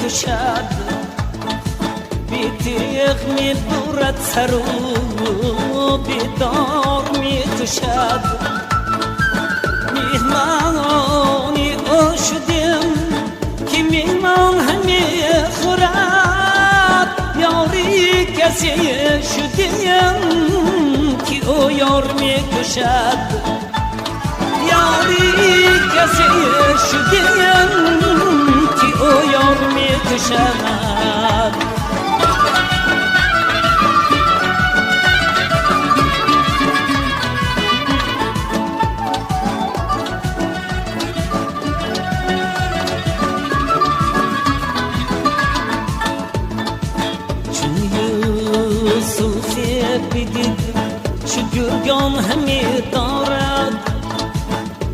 کشد بیتیغ می دورد سر و بیدار می کشد میهمانی آشدیم که میهمان همی خورد یاری کسی شدیم که او یار می کشد یاری کسی شدیم که او یار می کشد بدید چو گرگان همی دارد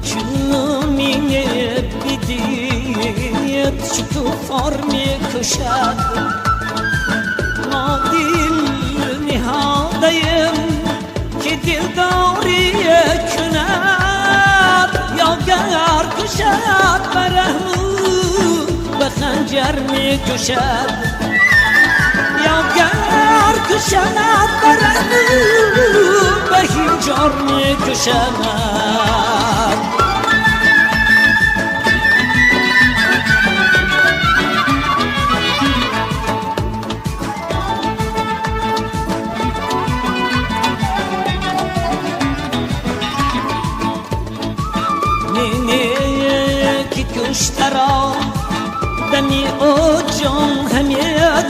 چون مینه بدید چو کفار می کشد ما دل نهادیم که دلداری کند یا گر کشد برهو به خنجر می کشد یا گر کشد برهو به هیجار می کشد کشترا دمی او جان همی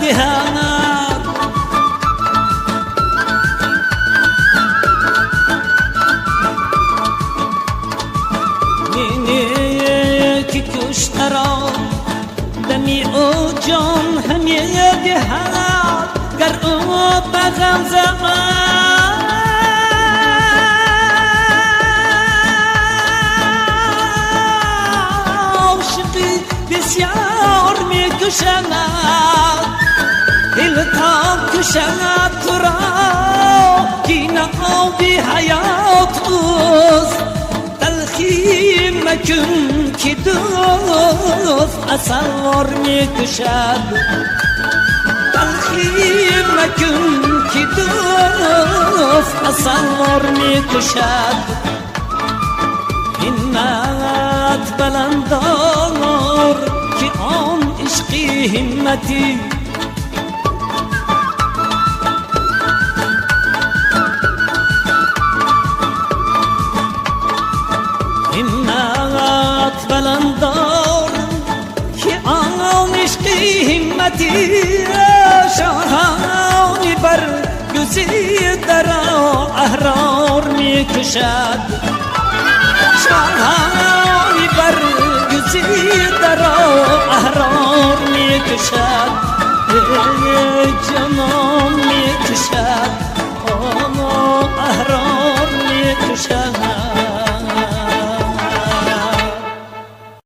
دهند نینه که کشترا دمی او جان همی دهند گر او بغم زمان بسیار می کشند دل تا کشند تو را گینه آبی حیات اوست تلخی مکن که دوست اصور می کشد تلخی مکن که دوست اصور می کشد همت بلندار که آن عشقی همتی همت بلندار که آن عشقی همتی شاهانی بر گزیده را احرار می کشد شاهانی بر گزیده را احرار می کشد جنان می کشد احرار